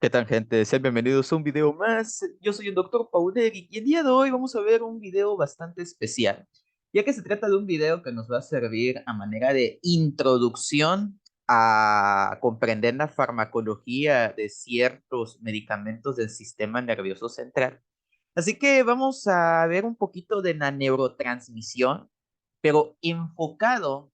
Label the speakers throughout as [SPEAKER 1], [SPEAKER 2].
[SPEAKER 1] ¿Qué tal, gente? Sean bienvenidos a un video más. Yo soy el Dr. Pauderi y el día de hoy vamos a ver un video bastante especial, ya que se trata de un video que nos va a servir a manera de introducción a comprender la farmacología de ciertos medicamentos del sistema nervioso central. Así que vamos a ver un poquito de la neurotransmisión, pero enfocado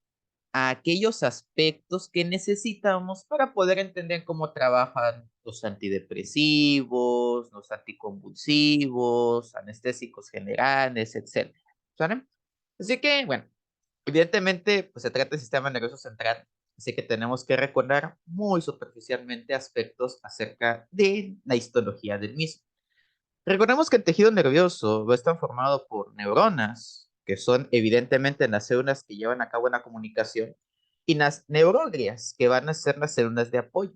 [SPEAKER 1] a aquellos aspectos que necesitamos para poder entender cómo trabajan los antidepresivos, los anticonvulsivos, anestésicos generales, etcétera. ¿Sale? Así que, bueno, evidentemente, pues se trata del sistema nervioso central, así que tenemos que recordar muy superficialmente aspectos acerca de la histología del mismo. Recordemos que el tejido nervioso va a estar formado por neuronas, que son evidentemente las células que llevan a cabo una comunicación, y las neuroglias, que van a ser las células de apoyo.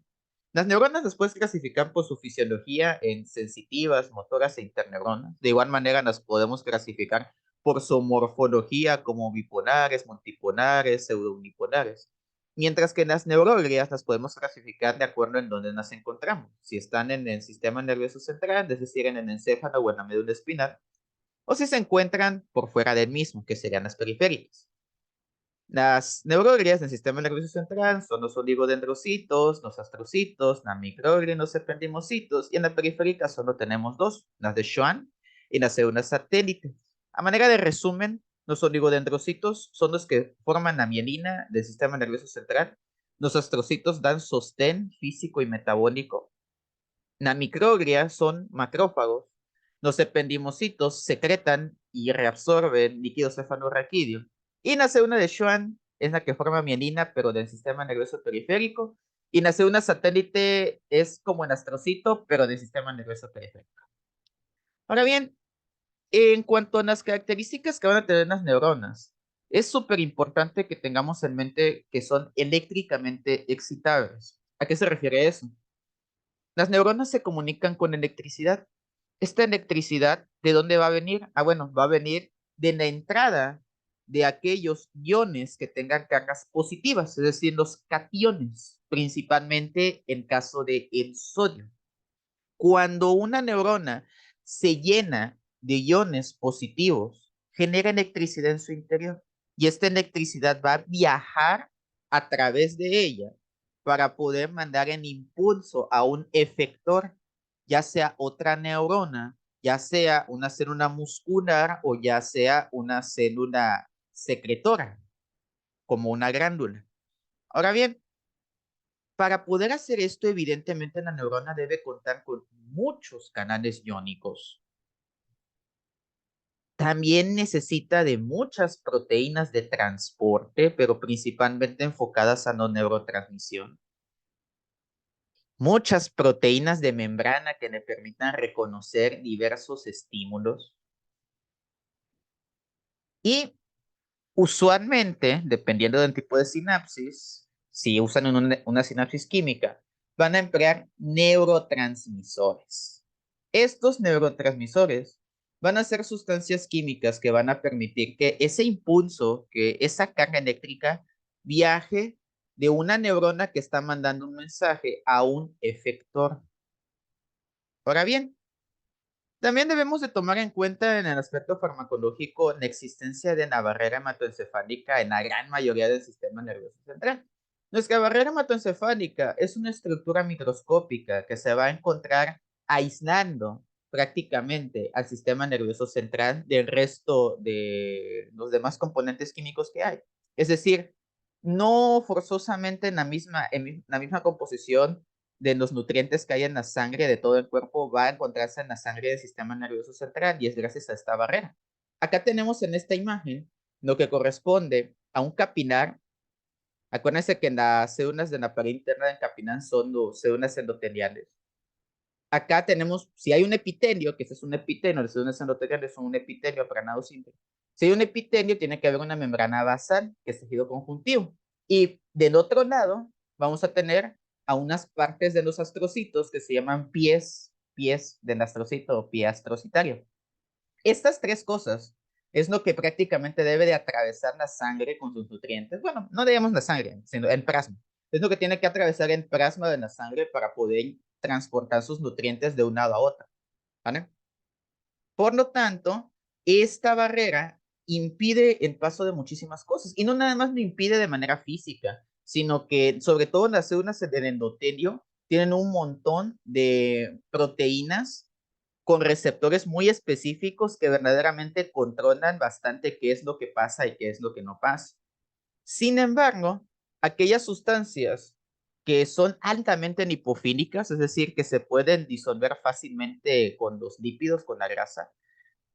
[SPEAKER 1] Las neuronas las puedes clasificar por su fisiología en sensitivas, motoras e interneuronas. De igual manera las podemos clasificar por su morfología como bipolares, multipolares, pseudounipolares. Mientras que las neuroglias las podemos clasificar de acuerdo en dónde las encontramos. Si están en el sistema nervioso central, es decir, en el encéfalo o en la médula espinal, o si se encuentran por fuera del mismo, que serían las periféricas. Las neuroglias del sistema nervioso central son los oligodendrocitos, los astrocitos, la microglia y los ependimocitos, y en la periférica solo tenemos dos, las de Schwann y las células satélites. A manera de resumen, los oligodendrocitos son los que forman la mielina del sistema nervioso central. Los astrocitos dan sostén físico y metabólico. La microglia son macrófagos. Los ependimocitos secretan y reabsorben líquido cefalorraquídeo. Y la célula de Schwann es la que forma mielina, pero del sistema nervioso periférico. Y la célula satélite es como el astrocito, pero del sistema nervioso periférico. Ahora bien, en cuanto a las características que van a tener las neuronas, es súper importante que tengamos en mente que son eléctricamente excitables. ¿A qué se refiere eso? Las neuronas se comunican con electricidad. Esta electricidad, ¿de dónde va a venir? Ah, bueno, va a venir de la entrada de aquellos iones que tengan cargas positivas, es decir, los cationes, principalmente en caso de el sodio. Cuando una neurona se llena de iones positivos, genera electricidad en su interior y esta electricidad va a viajar a través de ella para poder mandar el impulso a un efector, ya sea otra neurona, ya sea una célula muscular o ya sea una célula secretora, como una glándula. Ahora bien, para poder hacer esto, evidentemente la neurona debe contar con muchos canales iónicos. También necesita de muchas proteínas de transporte, pero principalmente enfocadas a la neurotransmisión. Muchas proteínas de membrana que le permitan reconocer diversos estímulos. Y usualmente, dependiendo del tipo de sinapsis, si usan una sinapsis química, van a emplear neurotransmisores. Estos neurotransmisores van a ser sustancias químicas que van a permitir que ese impulso, que esa carga eléctrica viaje de una neurona que está mandando un mensaje a un efector. Ahora bien, también debemos de tomar en cuenta en el aspecto farmacológico la existencia de la barrera hematoencefálica en la gran mayoría del sistema nervioso central. Nuestra barrera hematoencefálica es una estructura microscópica que se va a encontrar aislando prácticamente al sistema nervioso central del resto de los demás componentes químicos que hay. Es decir, no forzosamente en la misma composición de los nutrientes que hay en la sangre de todo el cuerpo va a encontrarse en la sangre del sistema nervioso central y es gracias a esta barrera. Acá tenemos en esta imagen lo que corresponde a un capilar. Acuérdense que en las células de la pared interna del capilar son las células endoteliales. Acá tenemos, si hay un epitelio, que este es un epitelio, las células endoteliales son un epitelio aplanado simple. Si hay un epitelio, tiene que haber una membrana basal, que es tejido conjuntivo. Y del otro lado, vamos a tener a unas partes de los astrocitos que se llaman pies del astrocito o pie astrocitario. Estas tres cosas es lo que prácticamente debe de atravesar la sangre con sus nutrientes. Bueno, no digamos la sangre, sino el plasma. Es lo que tiene que atravesar el plasma de la sangre para poder transportar sus nutrientes de un lado a otro, ¿vale? Por lo tanto, esta barrera impide el paso de muchísimas cosas. Y no nada más lo impide de manera física, sino que sobre todo las células del endotelio tienen un montón de proteínas con receptores muy específicos que verdaderamente controlan bastante qué es lo que pasa y qué es lo que no pasa. Sin embargo, aquellas sustancias que son altamente lipofílicas, es decir, que se pueden disolver fácilmente con los lípidos, con la grasa,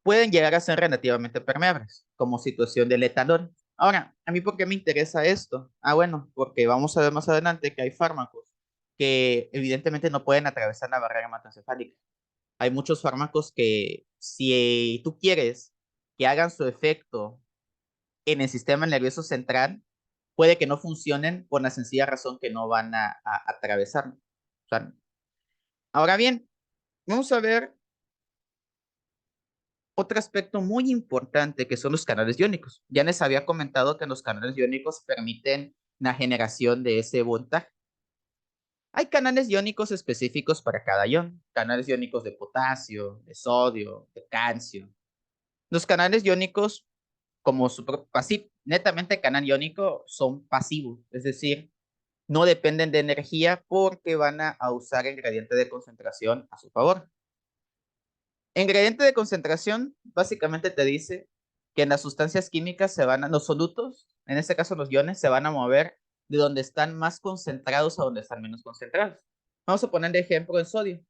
[SPEAKER 1] pueden llegar a ser relativamente permeables, como situación del etanol. Ahora, ¿a mí por qué me interesa esto? Bueno, porque vamos a ver más adelante que hay fármacos que evidentemente no pueden atravesar la barrera hematoencefálica. Hay muchos fármacos que si tú quieres que hagan su efecto en el sistema nervioso central, puede que no funcionen por la sencilla razón que no van a atravesarlo. O sea, ahora bien, vamos a ver otro aspecto muy importante que son los canales iónicos. Ya les había comentado que los canales iónicos permiten la generación de ese voltaje. Hay canales iónicos específicos para cada ion, canales iónicos de potasio, de sodio, de calcio. Los canales iónicos, como su pasivo, netamente canal iónico, son pasivos, es decir, no dependen de energía porque van a usar el gradiente de concentración a su favor. El gradiente de concentración básicamente te dice que en las sustancias químicas los solutos, en este caso los iones, se van a mover de donde están más concentrados a donde están menos concentrados. Vamos a poner de ejemplo el sodio.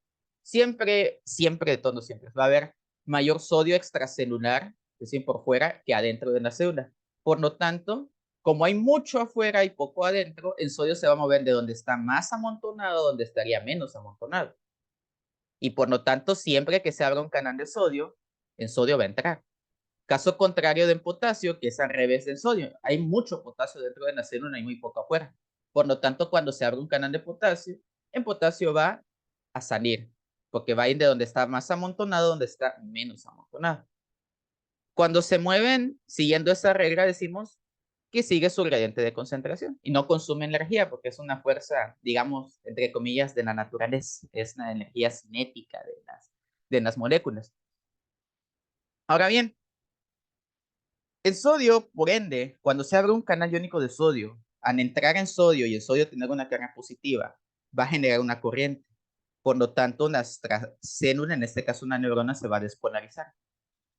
[SPEAKER 1] Siempre, de todos siempre, va a haber mayor sodio extracelular, es decir, por fuera, que adentro de la célula. Por lo tanto, como hay mucho afuera y poco adentro, el sodio se va a mover de donde está más amontonado a donde estaría menos amontonado. Y por lo tanto, siempre que se abra un canal de sodio, el sodio va a entrar. Caso contrario del potasio, que es al revés del sodio. Hay mucho potasio dentro de la célula y muy poco afuera. Por lo tanto, cuando se abre un canal de potasio, el potasio va a salir, porque va a ir de donde está más amontonado, donde está menos amontonado. Cuando se mueven siguiendo esa regla, decimos que sigue su gradiente de concentración y no consume energía porque es una fuerza, digamos, entre comillas, de la naturaleza. Es la energía cinética de las moléculas. Ahora bien, el sodio, por ende, cuando se abre un canal iónico de sodio, al entrar en sodio y el sodio tener una carga positiva, va a generar una corriente. Por lo tanto, nuestra célula, en este caso una neurona, se va a despolarizar.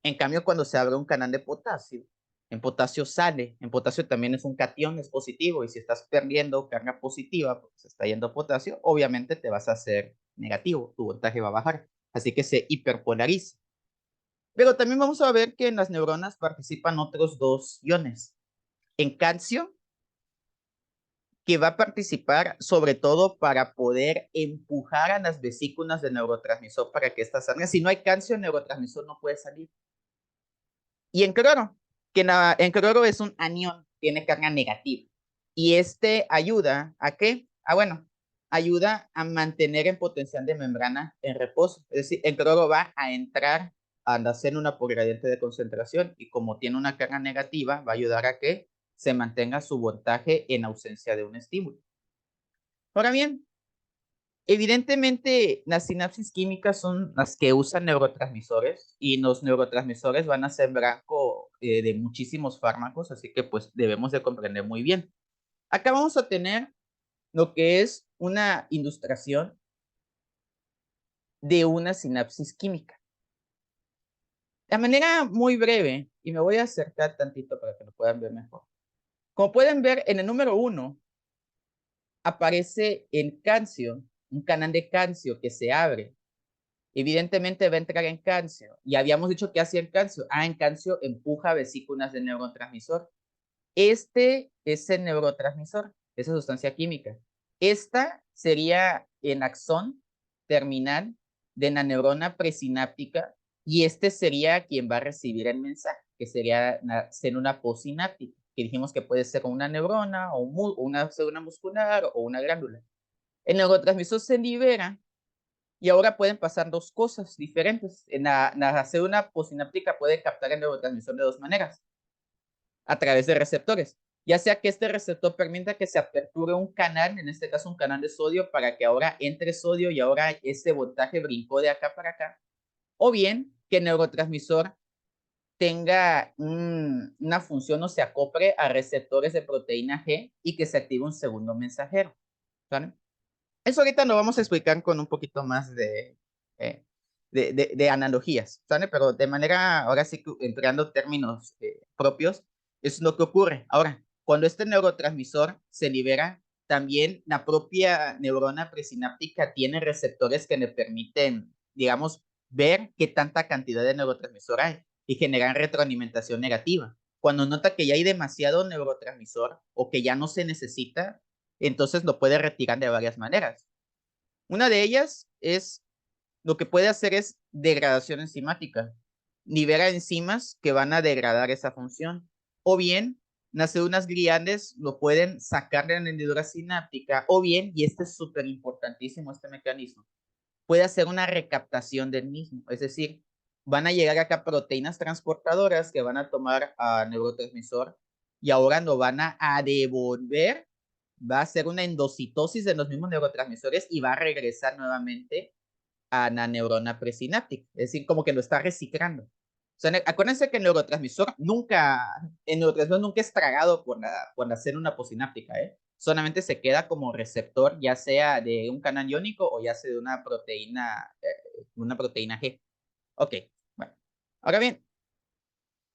[SPEAKER 1] En cambio, cuando se abre un canal de potasio, en potasio sale, en potasio también es un catión, es positivo, y si estás perdiendo carga positiva porque se está yendo potasio, obviamente te vas a hacer negativo, tu voltaje va a bajar, así que se hiperpolariza. Pero también vamos a ver que en las neuronas participan otros dos iones. En calcio, que va a participar sobre todo para poder empujar a las vesículas del neurotransmisor para que éstas salgan. Si no hay calcio, el neurotransmisor no puede salir. Y en cloro, en cloro es un anión, tiene carga negativa. Y este ayuda a qué? Bueno, ayuda a mantener el potencial de membrana en reposo. Es decir, el cloro va a entrar a la célula por gradiente de concentración y como tiene una carga negativa, va a ayudar a que se mantenga su voltaje en ausencia de un estímulo. Ahora bien, evidentemente, las sinapsis químicas son las que usan neurotransmisores y los neurotransmisores van a ser blanco de muchísimos fármacos, así que pues debemos de comprender muy bien. Acá vamos a tener lo que es una ilustración de una sinapsis química. De manera muy breve, y me voy a acercar tantito para que lo puedan ver mejor. Como pueden ver, en el número 1 aparece el calcio, un canal de calcio que se abre. Evidentemente va a entrar en calcio. Y habíamos dicho que hacía el calcio. En calcio empuja vesículas del neurotransmisor. Este es el neurotransmisor, esa sustancia química. Esta sería el axón terminal de la neurona presináptica y este sería quien va a recibir el mensaje, que sería la célula postsináptica, que dijimos que puede ser una neurona o una célula muscular o una glándula. El neurotransmisor se libera y ahora pueden pasar dos cosas diferentes. En la célula postsináptica puede captar el neurotransmisor de dos maneras, a través de receptores. ya sea que este receptor permita que se aperture un canal, en este caso un canal de sodio, para que ahora entre sodio y ahora este voltaje brincó de acá para acá, o bien que el neurotransmisor tenga una función o se acople a receptores de proteína G y que se active un segundo mensajero. ¿Vale? Eso ahorita lo vamos a explicar con un poquito más de analogías, ¿sale? Pero de manera, ahora sí, empleando términos propios, es lo que ocurre. Ahora, cuando este neurotransmisor se libera, también la propia neurona presináptica tiene receptores que le permiten, digamos, ver qué tanta cantidad de neurotransmisor hay y generar retroalimentación negativa. Cuando nota que ya hay demasiado neurotransmisor o que ya no se necesita, entonces lo puede retirar de varias maneras. Una de ellas es, lo que puede hacer es degradación enzimática. Libera enzimas que van a degradar esa función. O bien, las células gliales lo pueden sacar de la hendidura sináptica. O bien, y este es súper importantísimo, este mecanismo, puede hacer una recaptación del mismo. Es decir, van a llegar acá proteínas transportadoras que van a tomar a neurotransmisor y ahora lo van a devolver, va a hacer una endocitosis de los mismos neurotransmisores y va a regresar nuevamente a la neurona presináptica. Es decir, como que lo está reciclando. O sea, acuérdense que el neurotransmisor nunca es tragado por la célula posináptica, ¿eh? Solamente se queda como receptor, ya sea de un canal iónico o ya sea de una proteína G. Ok, bueno. Ahora bien,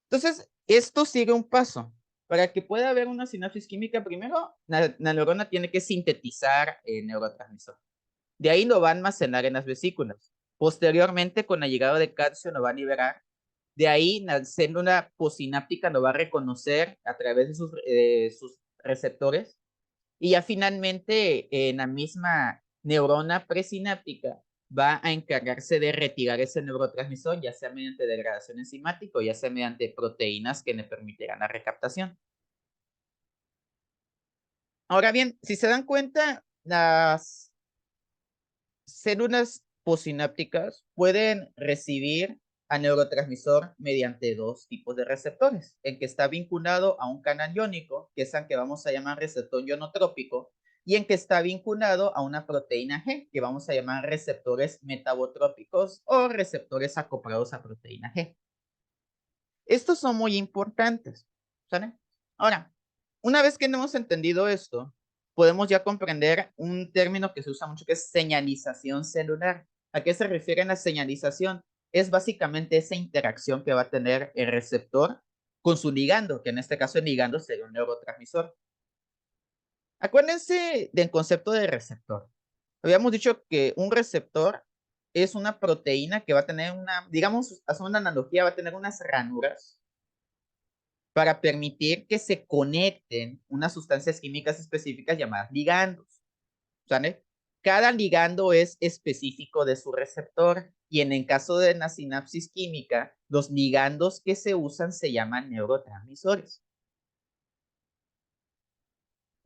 [SPEAKER 1] entonces, esto sigue un paso. Para que pueda haber una sinapsis química, primero, la neurona tiene que sintetizar el neurotransmisor. De ahí lo va a almacenar en las vesículas. Posteriormente, con la llegada de calcio, lo va a liberar. De ahí, la célula posináptica lo va a reconocer a través de sus receptores. Y ya finalmente, en la misma neurona presináptica, va a encargarse de retirar ese neurotransmisor, ya sea mediante degradación enzimática o ya sea mediante proteínas que le permitirán la recaptación. Ahora bien, si se dan cuenta, las células posinápticas pueden recibir a neurotransmisor mediante dos tipos de receptores, el que está vinculado a un canal iónico, que es el que vamos a llamar receptor ionotrópico, y en que está vinculado a una proteína G, que vamos a llamar receptores metabotrópicos o receptores acoplados a proteína G. Estos son muy importantes, ¿sale? Ahora, una vez que hemos entendido esto, podemos ya comprender un término que se usa mucho que es señalización celular. ¿A qué se refiere la señalización? Es básicamente esa interacción que va a tener el receptor con su ligando, que en este caso el ligando sería un neurotransmisor. Acuérdense del concepto de receptor. Habíamos dicho que un receptor es una proteína que va a tener digamos, haciendo una analogía, va a tener unas ranuras para permitir que se conecten unas sustancias químicas específicas llamadas ligandos. ¿Sale? Cada ligando es específico de su receptor y en el caso de la sinapsis química, los ligandos que se usan se llaman neurotransmisores.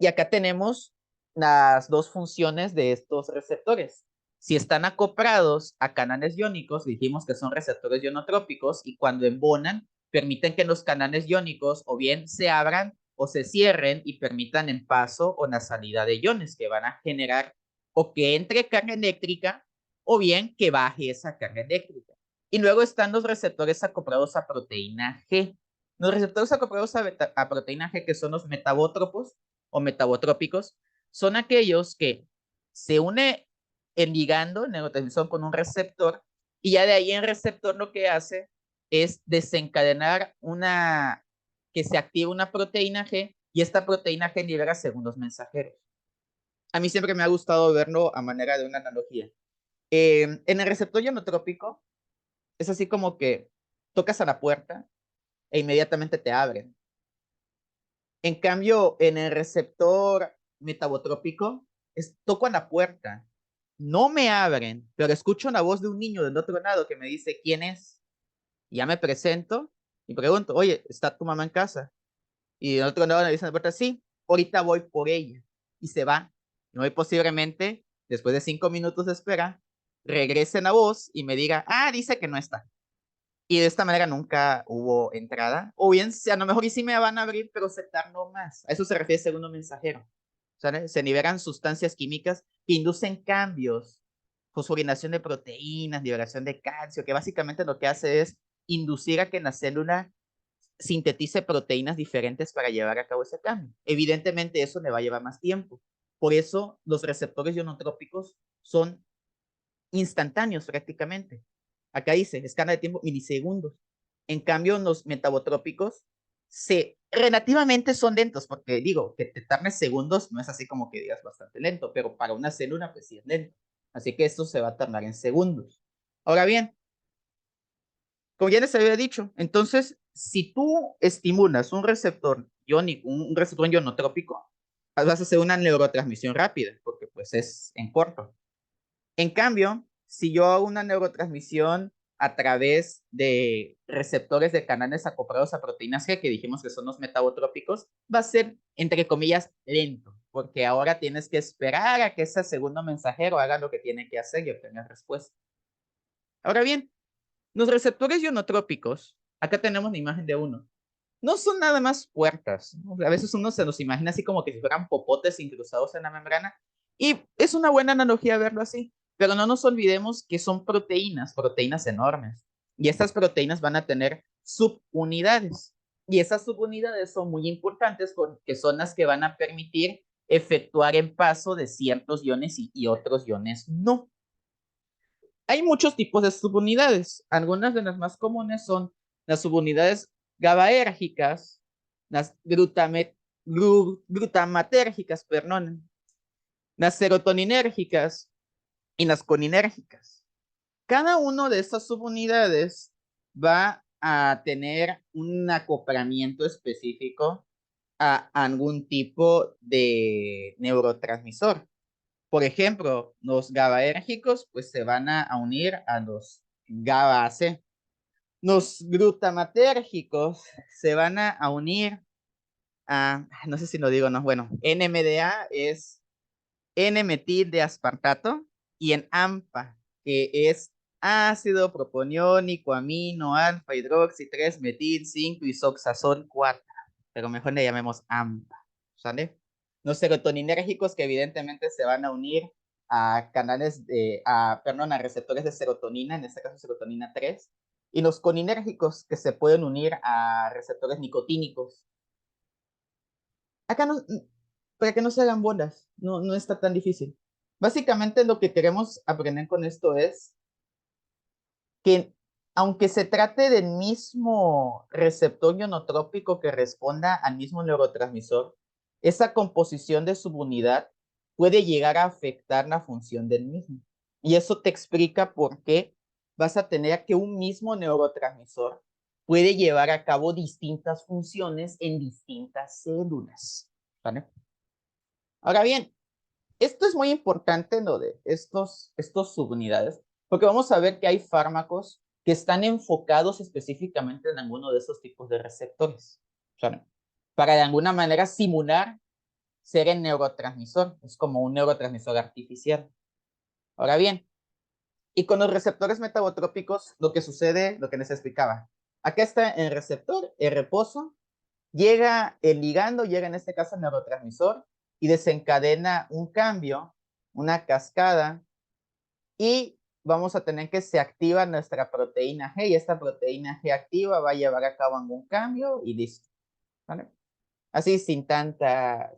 [SPEAKER 1] Y acá tenemos las dos funciones de estos receptores. Si están acoplados a canales iónicos, dijimos que son receptores ionotrópicos y cuando embonan, permiten que los canales iónicos o bien se abran o se cierren y permitan el paso o la salida de iones que van a generar o que entre carga eléctrica o bien que baje esa carga eléctrica. Y luego están los receptores acoplados a proteína G. Los receptores acoplados a proteína G, que son los metabótropos, o metabotrópicos, son aquellos que se une el ligando, el neurotransmisor, con un receptor, y ya de ahí el receptor lo que hace es desencadenar que se active una proteína G, y esta proteína G libera segundos mensajeros. A mí siempre me ha gustado verlo a manera de una analogía. En el receptor ionotrópico, es así como que tocas a la puerta e inmediatamente te abren. En cambio, en el receptor metabotrópico, toco a la puerta, no me abren, pero escucho la voz de un niño del otro lado que me dice quién es. Y ya me presento y pregunto, oye, ¿está tu mamá en casa? Y del otro lado me dicen la puerta, sí, ahorita voy por ella. Y se va. Y muy posiblemente, después de 5 minutos de espera, regrese la voz y me diga, ah, dice que no está. Y de esta manera nunca hubo entrada. O bien, a lo mejor y sí me van a abrir, pero se tardó más. A eso se refiere segundo mensajero. ¿Sale? Se liberan sustancias químicas que inducen cambios, fosforinación de proteínas, liberación de calcio, que básicamente lo que hace es inducir a que en la célula sintetice proteínas diferentes para llevar a cabo ese cambio. Evidentemente eso le va a llevar más tiempo. Por eso los receptores ionotrópicos son instantáneos prácticamente. Acá dice, escala de tiempo milisegundos. En cambio, los metabotrópicos relativamente son lentos, porque digo, que te tardes segundos no es así como que digas bastante lento, pero para una célula pues sí es lento. Así que esto se va a tardar en segundos. Ahora bien, como ya les había dicho, entonces, si tú estimulas un receptor iónico, un receptor ionotrópico, vas a hacer una neurotransmisión rápida, porque pues es en corto. En cambio, si yo hago una neurotransmisión a través de receptores de canales acoplados a proteínas G, que dijimos que son los metabotrópicos, va a ser, entre comillas, lento, porque ahora tienes que esperar a que ese segundo mensajero haga lo que tiene que hacer y obtener respuesta. Ahora bien, los receptores ionotrópicos, acá tenemos la imagen de uno, no son nada más puertas. A veces uno se los imagina así como que si fueran popotes incrustados en la membrana. Y es una buena analogía verlo así. Pero no nos olvidemos que son proteínas, proteínas enormes. Y estas proteínas van a tener subunidades. Y esas subunidades son muy importantes porque son las que van a permitir efectuar el paso de ciertos iones y otros iones no. Hay muchos tipos de subunidades. Algunas de las más comunes son las subunidades GABAérgicas, las glutamatérgicas, perdón, las serotoninérgicas y las coninérgicas. Cada una de estas subunidades va a tener un acoplamiento específico a algún tipo de neurotransmisor. Por ejemplo, los GABAérgicos pues se van a unir a los GABA-AC. Los glutamatérgicos se van a unir a, no sé si lo digo, no, bueno, NMDA es N-metil de aspartato y en AMPA, que es ácido proponiónico, amino, alfa, hidroxi, 3 metil, 5 isoxazol 4, pero mejor le llamemos AMPA, ¿sale? Los serotoninérgicos que evidentemente se van a unir a canales perdón, a receptores de serotonina, en este caso serotonina 3, y los coninérgicos que se pueden unir a receptores nicotínicos. Acá no, para que no se hagan bolas, no está tan difícil. Básicamente lo que queremos aprender con esto es que aunque se trate del mismo receptor ionotrópico que responda al mismo neurotransmisor, esa composición de subunidad puede llegar a afectar la función del mismo. Y eso te explica por qué vas a tener que un mismo neurotransmisor puede llevar a cabo distintas funciones en distintas células. ¿Vale? Ahora bien, esto es muy importante lo de estos subunidades, porque vamos a ver que hay fármacos que están enfocados específicamente en alguno de esos tipos de receptores, ¿saben? Para de alguna manera simular ser el neurotransmisor, es como un neurotransmisor artificial. Ahora bien, y con los receptores metabotrópicos, lo que sucede, lo que les explicaba, acá está el receptor, el reposo, llega el ligando, llega en este caso el neurotransmisor y desencadena un cambio, una cascada, y vamos a tener que se activa nuestra proteína G y esta proteína G activa va a llevar a cabo algún cambio y listo. ¿Vale? Así sin tanta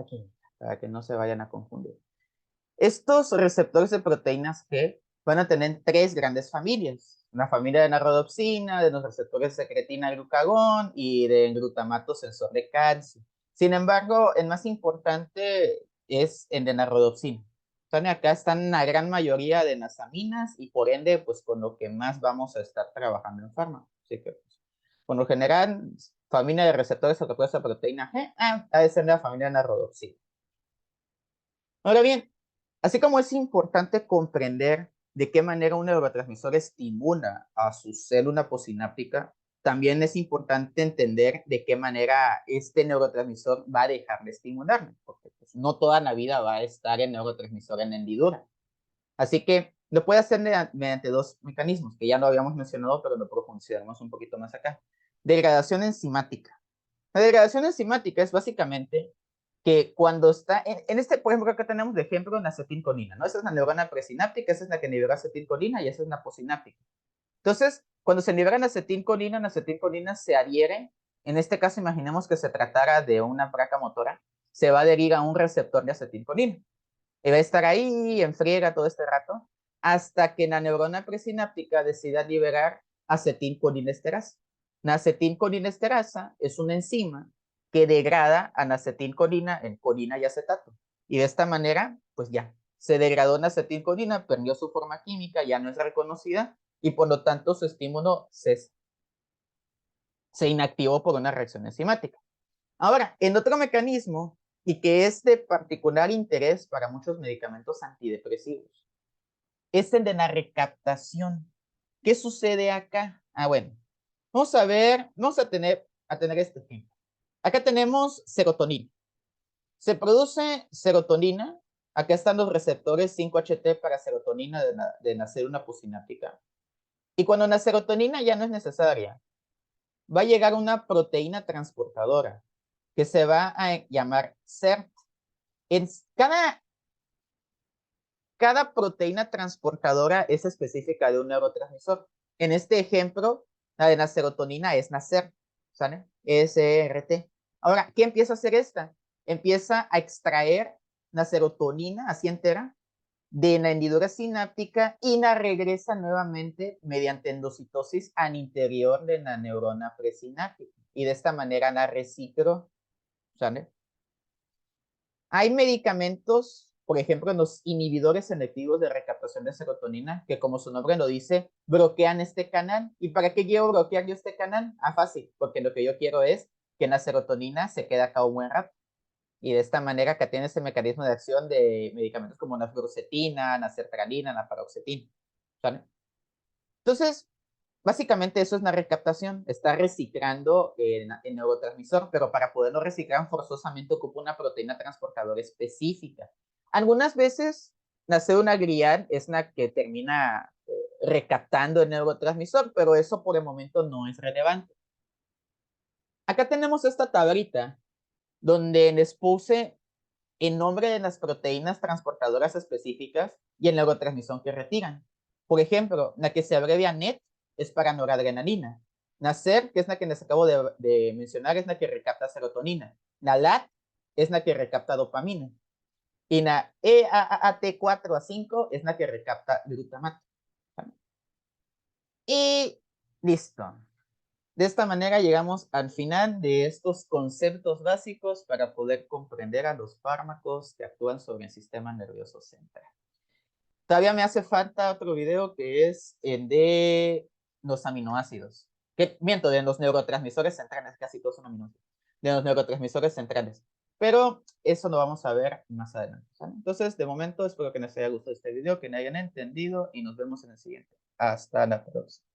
[SPEAKER 1] química, para que no se vayan a confundir. Estos receptores de proteínas G van a tener tres grandes familias. Una familia de la rodopsina, de los receptores de secretina glucagón y de glutamato sensor de calcio. Sin embargo, el más importante es el de la rodopsina. Entonces, acá están la gran mayoría de las aminas y por ende, pues con lo que más vamos a estar trabajando en fármacos. Así que, pues, por lo general, familia de receptores de proteína G, ha de ser la familia de la rodopsina. Ahora bien, así como es importante comprender de qué manera un neurotransmisor estimula a su célula posináptica, también es importante entender de qué manera este neurotransmisor va a dejar de estimularlo, porque pues, no toda la vida va a estar el neurotransmisor en hendidura. Así que Lo puede hacer mediante dos mecanismos, que ya no habíamos mencionado, pero lo profundizaremos un poquito más acá. Degradación enzimática. La degradación enzimática es básicamente que cuando está, en este, por ejemplo, acá tenemos de ejemplo una acetilcolina, ¿no? Esa es la neurona presináptica, esa es la que libera acetilcolina y esa es la posináptica. Entonces, cuando se liberan acetilcolina se adhiere, en este caso imaginemos que se tratara de una placa motora, se va a adherir a un receptor de acetilcolina. Y va a estar ahí en friega todo este rato, hasta que la neurona presináptica decida liberar acetilcolinesterasa. La acetilcolinesterasa es una enzima que degrada a la acetilcolina en colina y acetato. Y de esta manera, pues ya, se degradó la acetilcolina, perdió su forma química, ya no es reconocida, y por lo tanto su estímulo se inactivó por una reacción enzimática. Ahora, en otro mecanismo, y que es de particular interés para muchos medicamentos antidepresivos, es el de la recaptación. ¿Qué sucede acá? Bueno, vamos a tener este ejemplo. Acá tenemos serotonina. Se produce serotonina. Acá están los receptores 5-HT para serotonina de la célula posináptica. Y cuando la serotonina ya no es necesaria, va a llegar una proteína transportadora que se va a llamar CERT. En cada proteína transportadora es específica de un neurotransmisor. En este ejemplo, la de la serotonina es NACER, ¿sale? SRT. Ahora, ¿qué empieza a hacer esta? Empieza a extraer la serotonina así entera de la hendidura sináptica y la regresa nuevamente mediante endocitosis al interior de la neurona presináptica. Y de esta manera la reciclo, ¿sale? Hay medicamentos, por ejemplo, los inhibidores selectivos de recaptación de serotonina, que como su nombre lo dice, bloquean este canal. ¿Y para qué quiero bloquear yo este canal? Fácil, porque lo que yo quiero es que la serotonina se quede acá un buen rato. Y de esta manera que tiene ese mecanismo de acción de medicamentos como la fluoxetina, la sertralina, la paroxetina. ¿Sale? Entonces, básicamente eso es una recaptación, está reciclando el neurotransmisor, pero para poderlo reciclar forzosamente ocupa una proteína transportadora específica. Algunas veces la célula glial es la que termina recaptando el neurotransmisor, pero eso por el momento no es relevante. Acá tenemos esta tablita donde les puse el nombre de las proteínas transportadoras específicas y el neurotransmisor que retiran. Por ejemplo, la que se abrevia NET es para noradrenalina. La SER, que es la que les acabo de mencionar, es la que recapta serotonina. La LAT es la que recapta dopamina. Y la EAAT4A5 es la que recapta glutamato. Y listo. De esta manera llegamos al final de estos conceptos básicos para poder comprender a los fármacos que actúan sobre el sistema nervioso central. Todavía me hace falta otro video que es el de los aminoácidos. Miento, de los neurotransmisores centrales, casi todos son aminoácidos. De los neurotransmisores centrales. Pero eso lo vamos a ver más adelante, ¿sale? Entonces, de momento, espero que les haya gustado este video, que me hayan entendido y nos vemos en el siguiente. Hasta la próxima.